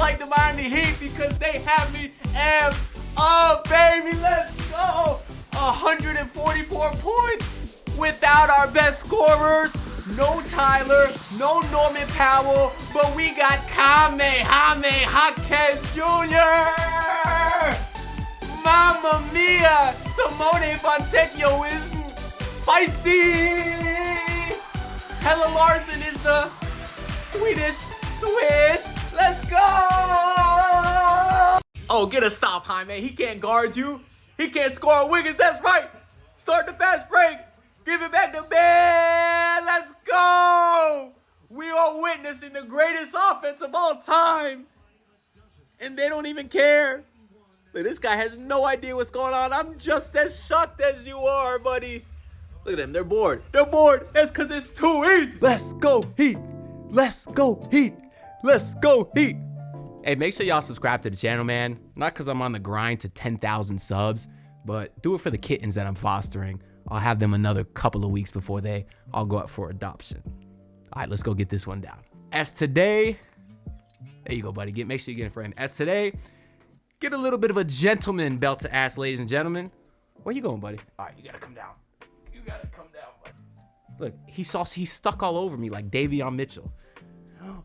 like the Miami Heat because they have me amped up, baby. Let's go. 144 points without our best scorers. No Tyler, no Norman Powell, but we got Jaime Jaquez Jr. Mamma mia! Simone Fontecchio is spicy! Hella Larson is the Swedish swish. Let's go! Oh, get a stop, Jaime. He can't guard you. He can't score on Wiggins. That's right. Start the fast break. Give it back to Ben. Let's go. We are witnessing the greatest offense of all time. And they don't even care. Look, this guy has no idea what's going on. I'm just as shocked as you are, buddy. Look at them. They're bored. They're bored. That's because it's too easy. Let's go, Heat. Let's go, Heat. Let's go, Heat. Hey, make sure y'all subscribe to the channel, man. Not because I'm on the grind to 10,000 subs, but do it for the kittens that I'm fostering. I'll have them another couple of weeks before they all go up for adoption. All right, let's go get this one down. As today, there you go, buddy. Make sure you get in frame. As today, get a little bit of a gentleman belt to ass, ladies and gentlemen. Where you going, buddy? All right, you gotta come down. You gotta come down, buddy. Look, he's stuck all over me like Davion Mitchell.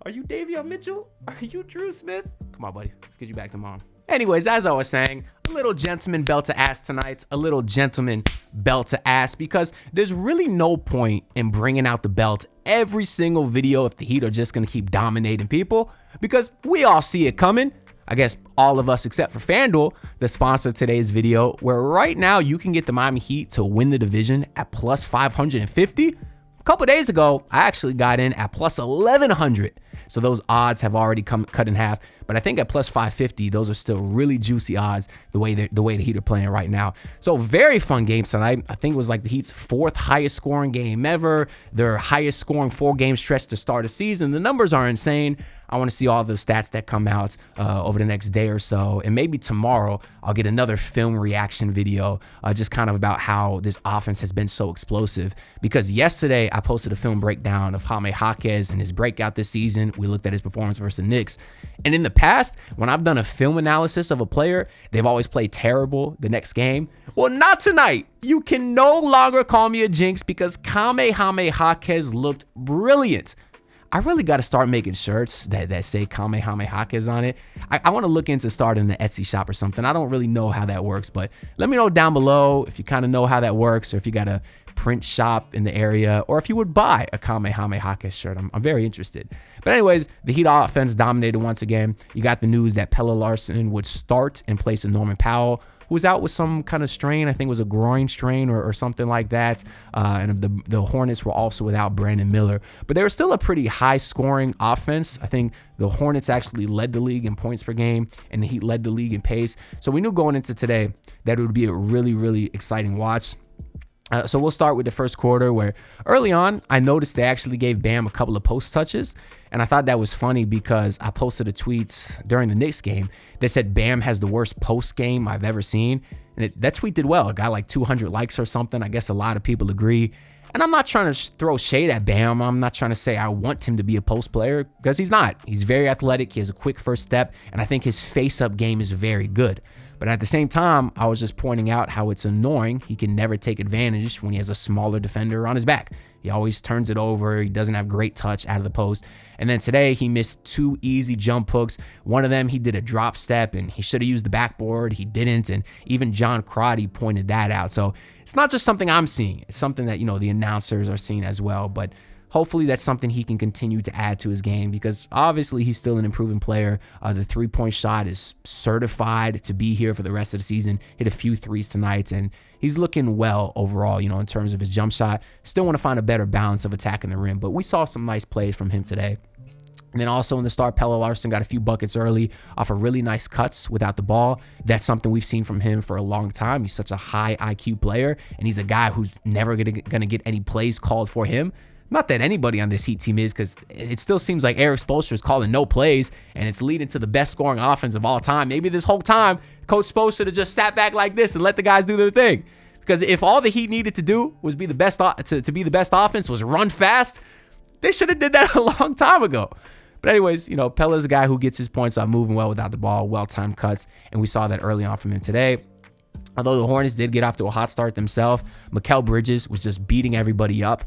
Are you Davion Mitchell? Are you Drew Smith? Come on, buddy. Let's get you back to mom. Anyways, as I was saying, a little gentleman belt to ass tonight. A little gentleman belt to ass because there's really no point in bringing out the belt every single video if the Heat are just going to keep dominating people because we all see it coming. I guess all of us except for FanDuel, the sponsor of today's video, where right now you can get the Miami Heat to win the division at plus 550. A couple days ago, I actually got in at plus 1,100. So those odds have already cut in half. But I think at plus 550, those are still really juicy odds the way the Heat are playing right now. So very fun game tonight. I think it was like the Heat's 4th highest scoring game ever. Their highest scoring 4-game stretch to start a season. The numbers are insane. I want to see all the stats that come out over the next day or so. And maybe tomorrow I'll get another film reaction video just kind of about how this offense has been so explosive. Because yesterday I posted a film breakdown of Jaime Jaquez and his breakout this season. We looked at his performance versus the Knicks. And in the past, when I've done a film analysis of a player, they've always played terrible the next game. Well, not tonight. You can no longer call me a jinx because Jaime Jaquez looked brilliant. I really got to start making shirts that say Jaime Jaquez on it. I want to look into starting an Etsy shop or something. I don't really know how that works, but let me know down below if you kind of know how that works or if you got a print shop in the area or if you would buy a Jaime Jaquez shirt. I'm very interested. But anyways, the Heat offense dominated once again. You got the news that Pelle Larsson would start in place of Norman Powell, who was out with some kind of strain. I think it was a groin strain or something like that. And the Hornets were also without Brandon Miller. But they were still a pretty high-scoring offense. I think the Hornets actually led the league in points per game, and the Heat led the league in pace. So we knew going into today that it would be a really, really exciting watch. So we'll start with the first quarter where early on, I noticed they actually gave Bam a couple of post touches. And I thought that was funny because I posted a tweet during the Knicks game that said Bam has the worst post game I've ever seen. And that tweet did well. It got like 200 likes or something. I guess a lot of people agree. And I'm not trying to throw shade at Bam. I'm not trying to say I want him to be a post player because he's not. He's very athletic. He has a quick first step. And I think his face-up game is very good. But at the same time, I was just pointing out how it's annoying. He can never take advantage when he has a smaller defender on his back. He always turns it over. He doesn't have great touch out of the post. And then today, he missed 2 easy jump hooks. One of them, he did a drop step, and he should have used the backboard. He didn't, and even John Crotty pointed that out. So it's not just something I'm seeing. It's something that, the announcers are seeing as well. But hopefully that's something he can continue to add to his game because obviously he's still an improving player. The 3-point shot is certified to be here for the rest of the season. Hit a few threes tonight, and he's looking well overall, in terms of his jump shot. Still want to find a better balance of attacking the rim, but we saw some nice plays from him today. And then also in the start, Pelle Larsson got a few buckets early off of really nice cuts without the ball. That's something we've seen from him for a long time. He's such a high IQ player, and he's a guy who's never going to get any plays called for him. Not that anybody on this Heat team is, because it still seems like Erik Spoelstra is calling no plays, and it's leading to the best scoring offense of all time. Maybe this whole time, Coach Spoelstra should have just sat back like this and let the guys do their thing. Because if all the Heat needed to do was be the best to be the best offense was run fast, they should have did that a long time ago. But anyways, Pella's a guy who gets his points on moving well without the ball, well-timed cuts, and we saw that early on from him today. Although the Hornets did get off to a hot start themselves, Mikal Bridges was just beating everybody up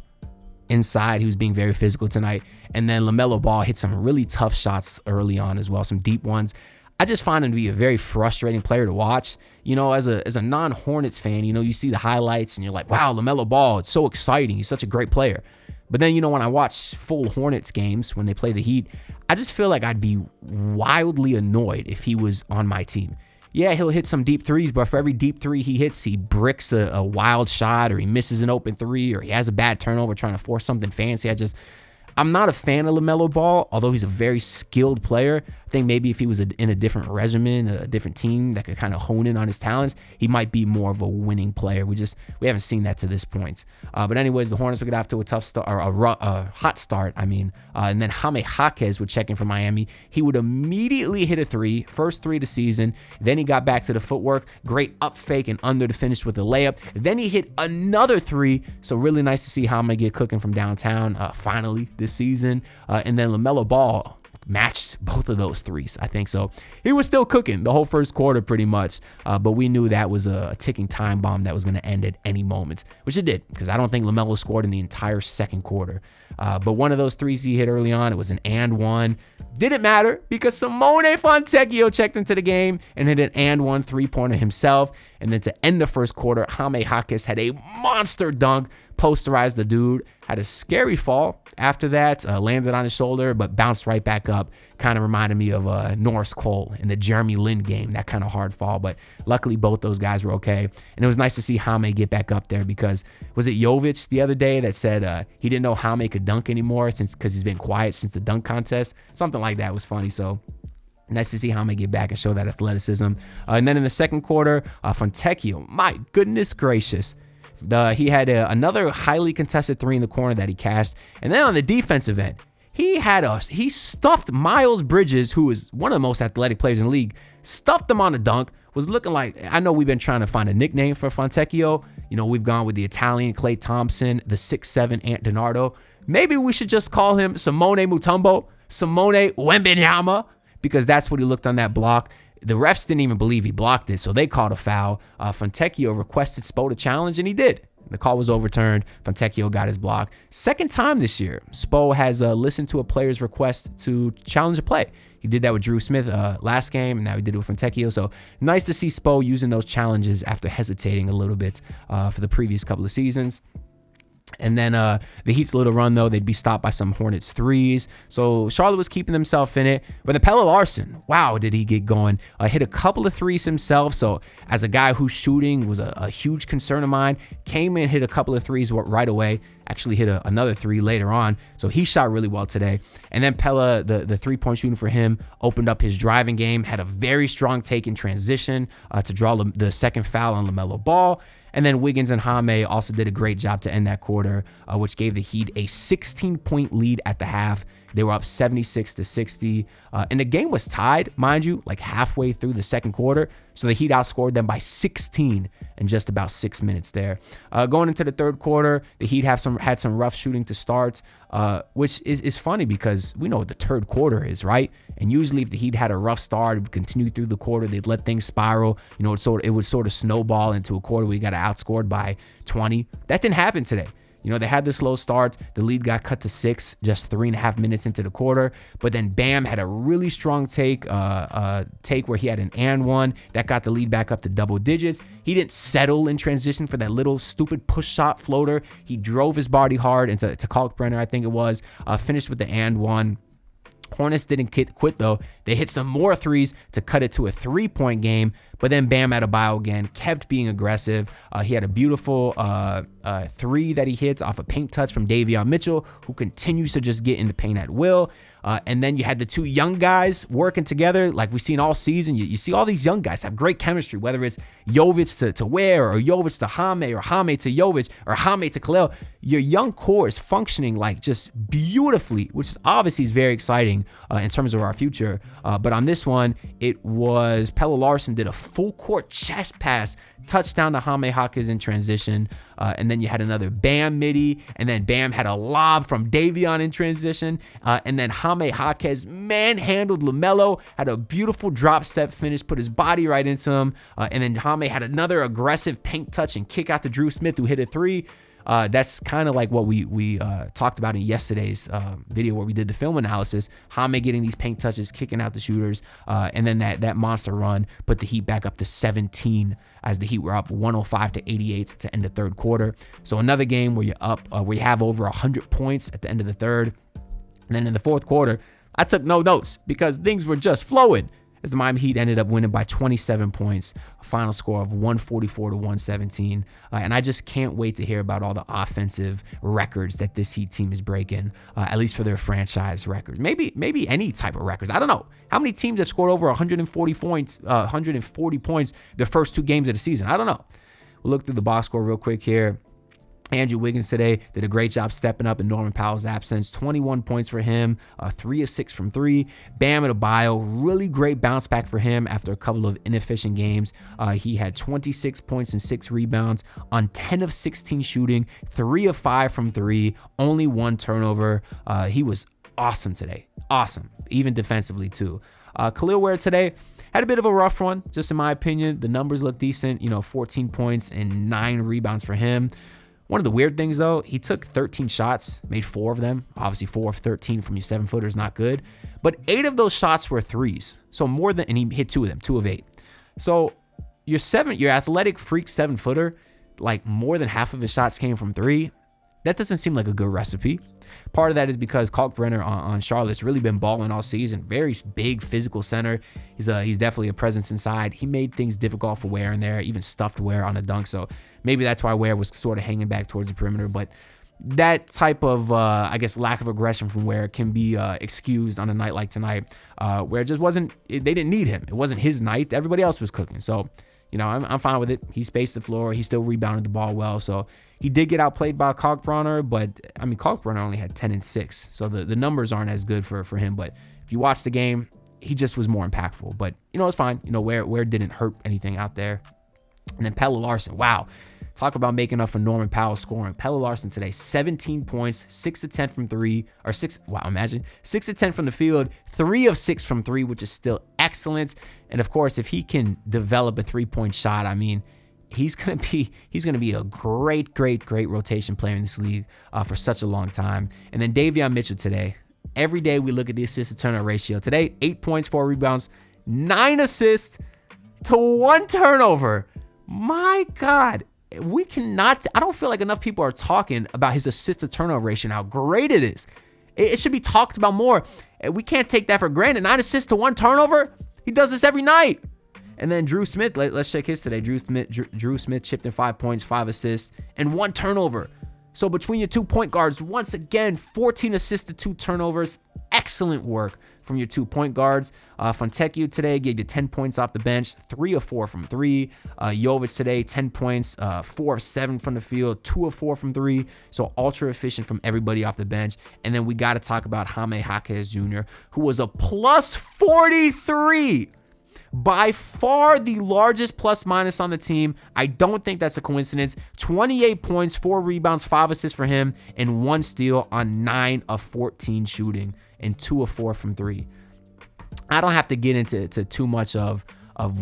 inside. He was being very physical tonight. And then LaMelo Ball hit some really tough shots early on as well, some deep ones. I just find him to be a very frustrating player to watch. As a non-Hornets fan, you see the highlights and you're like, wow, LaMelo Ball, it's so exciting. He's such a great player. But then, when I watch full Hornets games, when they play the Heat, I just feel like I'd be wildly annoyed if he was on my team. Yeah, he'll hit some deep threes, but for every deep three he hits, he bricks a wild shot, or he misses an open three, or he has a bad turnover trying to force something fancy. I'm not a fan of LaMelo Ball, although he's a very skilled player. I think maybe if he was in a different regimen, a different team that could kind of hone in on his talents, he might be more of a winning player. We haven't seen that to this point. But anyways, the Hornets would get off to a tough start, or a hot start, and then Jaime Jaquez would check in for Miami. He would immediately hit a three, first three of the season. Then he got back to the footwork, great up fake and under to finish with a layup. Then he hit another three, so really nice to see Jaime get cooking from downtown finally this season. And then LaMelo Ball matched both of those threes, I think. So he was still cooking the whole first quarter pretty much, but we knew that was a ticking time bomb that was going to end at any moment, which it did, because I don't think LaMelo scored in the entire second quarter. But one of those threes he hit early on, it was an and one. Didn't matter because Simone Fontecchio checked into the game and hit an and one three-pointer himself. And then to end the first quarter, Jaime Jaquez had a monster dunk, posterized the dude, had a scary fall after that, landed on his shoulder, but bounced right back up. Kind of reminded me of Norris Cole in the Jeremy Lin game, that kind of hard fall. But luckily, both those guys were okay. And it was nice to see Jaime get back up there, because was it Jovic the other day that said he didn't know Jaime could dunk anymore because he's been quiet since the dunk contest? Something like that was funny. So nice to see Jaime get back and show that athleticism. And then in the second quarter, Fontecchio, my goodness gracious. He had another highly contested three in the corner that he cashed. And then on the defensive end, he stuffed Miles Bridges, who is one of the most athletic players in the league, stuffed him on a dunk, was looking like, I know we've been trying to find a nickname for Fontecchio. We've gone with the Italian Klay Thompson, the 6'7" Ant DiNardo. Maybe we should just call him Simone Mutombo, Simone Wembanyama, because that's what he looked on that block. The refs didn't even believe he blocked it, so they called a foul. Fontecchio requested Spo to challenge, and he did. The call was overturned. Fontecchio got his block. Second time this year, Spo has listened to a player's request to challenge a play. He did that with Drew Smith last game, and now he did it with Fontecchio. So nice to see Spo using those challenges after hesitating a little bit for the previous couple of seasons. And then the Heat's little run, though, they'd be stopped by some Hornets threes. So Charlotte was keeping themselves in it. But the Pelle Larsson, wow, did he get going. Hit a couple of threes himself. So as a guy whose shooting was a huge concern of mine, came in, hit a couple of threes right away. Actually hit another three later on. So he shot really well today. And then Pelle, the three-point shooting for him, opened up his driving game, had a very strong take in transition to draw the second foul on LaMelo Ball. And then Wiggins and Jaime also did a great job to end that quarter, which gave the Heat a 16-point lead at the half. They were up 76-60. And the game was tied, mind you, like halfway through the second quarter. So the Heat outscored them by 16 in just about 6 minutes there. Going into the third quarter, the Heat had some rough shooting to start, which is funny because we know what the third quarter is, right? And usually if the Heat had a rough start, it would continue through the quarter, they'd let things spiral. It would sort of snowball into a quarter where you got outscored by 20. That didn't happen today. They had the slow start. The lead got cut to 6 just 3.5 minutes into the quarter. But then Bam had a really strong take where he had an and one. That got the lead back up to double digits. He didn't settle in transition for that little stupid push shot floater. He drove his body hard into Kalkbrenner, I think it was. Finished with the and one. Hornets didn't quit, though. They hit some more threes to cut it to a 3-point game, but then Bam Adebayo again kept being aggressive. He had a beautiful three that he hits off a paint touch from Davion Mitchell, who continues to just get in the paint at will. And then you had the two young guys working together like we've seen all season. You see all these young guys have great chemistry, whether it's Jovic to Ware or Jovic to Jaime or Jaime to Jovic or Jaime to Khalil. Your young core is functioning like just beautifully, which is obviously very exciting in terms of our future. But on this one, it was Pelle Larsson did a full court chest pass, touchdown to Jaime Jaquez in transition. And then you had another Bam midi, and then Bam had a lob from Davion in transition. And then Jaime Jaquez manhandled LaMelo, had a beautiful drop step finish, put his body right into him. And then Jaime had another aggressive paint touch and kick out to Drew Smith, who hit a three. That's kind of like what we talked about in yesterday's video where we did the film analysis. Jaime getting these paint touches, kicking out the shooters, and then that monster run put the Heat back up to 17 as the Heat were up 105-88 to end the third quarter. So another game where you're up, where you have over 100 points at the end of the third. And then in the fourth quarter, I took no notes because things were just flowing, as the Miami Heat ended up winning by 27 points, a final score of 144-117. And I just can't wait to hear about all the offensive records that this Heat team is breaking, at least for their franchise records. Maybe any type of records. I don't know. How many teams have scored over 140 points the first two games of the season? I don't know. We'll look through the box score real quick here. Andrew Wiggins today did a great job stepping up in Norman Powell's absence. 21 points for him, 3 of 6 from 3. Bam Adebayo, really great bounce back for him after a couple of inefficient games. He had 26 points and 6 rebounds on 10 of 16 shooting, 3 of 5 from 3, only 1 turnover. He was awesome today. Awesome, even defensively too. Khalil Ware today had a bit of a rough one, just in my opinion. The numbers look decent, 14 points and 9 rebounds for him. One of the weird things, though, he took 13 shots, made 4 of them. Obviously, 4 of 13 from your 7-footer is not good. But 8 of those shots were threes. So more than, and he hit 2 of them, 2 of 8. So your athletic freak 7-footer, like more than half of his shots came from 3. That doesn't seem like a good recipe. Part of that is because Kalkbrenner on Charlotte's really been balling all season. Very big physical center. He's definitely a presence inside. He made things difficult for Ware in there, even stuffed Ware on a dunk. So maybe that's why Ware was sort of hanging back towards the perimeter. But that type of, lack of aggression from Ware can be excused on a night like tonight, where it just wasn't, they didn't need him. It wasn't his night. Everybody else was cooking. So, I'm fine with it. He spaced the floor. He still rebounded the ball well. So he did get outplayed by Kalkbrenner, but Kalkbrenner only had 10 and 6. So the numbers aren't as good for him. But if you watch the game, he just was more impactful. But, it's fine. Ware didn't hurt anything out there. And then Pelle Larsson, wow. Talk about making up for Norman Powell scoring. Pelle Larsson today, 17 points, 6 of 10 from 3, or 6, wow, imagine, 6 of 10 from the field, 3 of 6 from 3, which is still excellent. And of course, if he can develop a 3-point shot, he's gonna be a great rotation player in this league for such a long time. And then Davion Mitchell today. Every day we look at the assist to turnover ratio. Today, 8 points, 4 rebounds, 9 assists to 1 turnover. My God. I don't feel like enough people are talking about his assist to turnover ratio and how great it is. It should be talked about more. We can't take that for granted. 9 assists to 1 turnover. He does this every night. And then Drew Smith, let's check his today. Drew Smith chipped in 5 points, 5 assists, and 1 turnover. So between your 2 point guards, once again, 14 assists to 2 turnovers. Excellent work from your 2 point guards. Fontecchio today gave you 10 points off the bench, 3 of 4 from 3. Jovic today, 10 points, 4 of 7 from the field, 2 of 4 from 3. So ultra efficient from everybody off the bench. And then we got to talk about Jaime Jaquez Jr., who was a plus 43. By far the largest plus minus on the team. I don't think that's a coincidence. 28 points, 4 rebounds, 5 assists for him, and 1 steal on 9 of 14 shooting, and 2 of 4 from 3. I don't have to get into too much of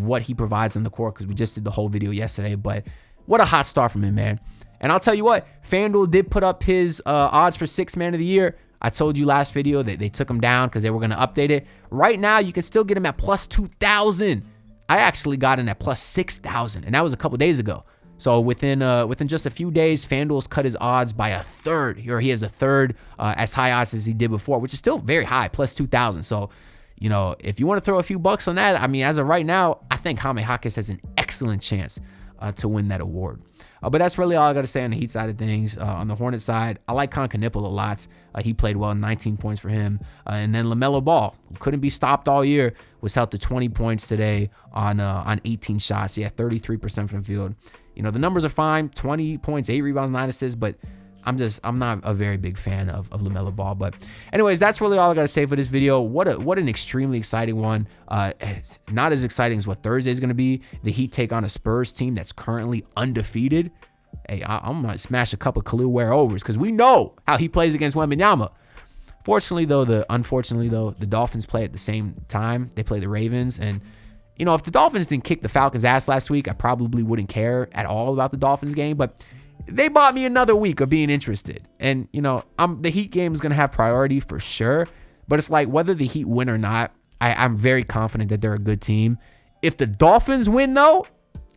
what he provides on the court because we just did the whole video yesterday, but what a hot start from him, man. And I'll tell you what, FanDuel did put up his odds for 6th man of the year. I told you last video that they took him down because they were going to update it. Right now, you can still get him at plus 2,000. I actually got him at plus 6,000, and that was a couple days ago. So within just a few days, FanDuel's cut his odds by a third, or he has a third as high odds as he did before, which is still very high, plus 2,000. So, if you want to throw a few bucks on that, as of right now, I think Jaime Jaquez has an excellent chance to win that award. But that's really all I got to say on the Heat side of things. On the Hornets side, I like Knipple a lot. He played well, 19 points for him. And then LaMelo Ball, who couldn't be stopped all year, was held to 20 points today on 18 shots. He had 33% from the field. The numbers are fine, 20 points, 8 rebounds, 9 assists, but I'm not a very big fan of LaMelo Ball. But anyways, that's really all I got to say for this video. What an extremely exciting one. Not as exciting as what Thursday is going to be. The Heat take on a Spurs team that's currently undefeated. Hey, I'm going to smash a couple of Khalil Ware overs because we know how he plays against Wembanyama. Unfortunately though, the Dolphins play at the same time. They play the Ravens, and you know, if the Dolphins didn't kick the Falcons' ass last week, I probably wouldn't care at all about the Dolphins game, but they bought me another week of being interested. And, you know, the Heat game is going to have priority for sure, but it's like whether the Heat win or not, I'm very confident that they're a good team. If the Dolphins win, though,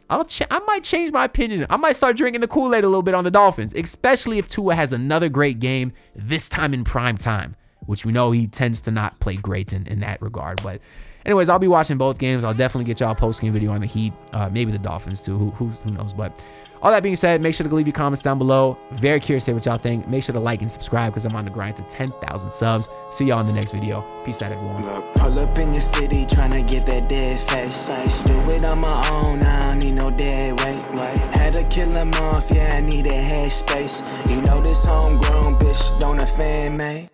I might change my opinion. I might start drinking the Kool-Aid a little bit on the Dolphins, especially if Tua has another great game, this time in prime time, which we know he tends to not play great in that regard. But anyways, I'll be watching both games. I'll definitely get y'all a post-game video on the Heat, maybe the Dolphins too. Who knows? But all that being said, make sure to leave your comments down below. Very curious to hear what y'all think. Make sure to like and subscribe because I'm on the grind to 10,000 subs. See y'all in the next video. Peace out, everyone. Look, pull up in your city trying to get that dead face. Do it on my own, I don't need no dead weight. Had to kill him off, yeah, I need a head space. You know this homegrown bitch don't offend me.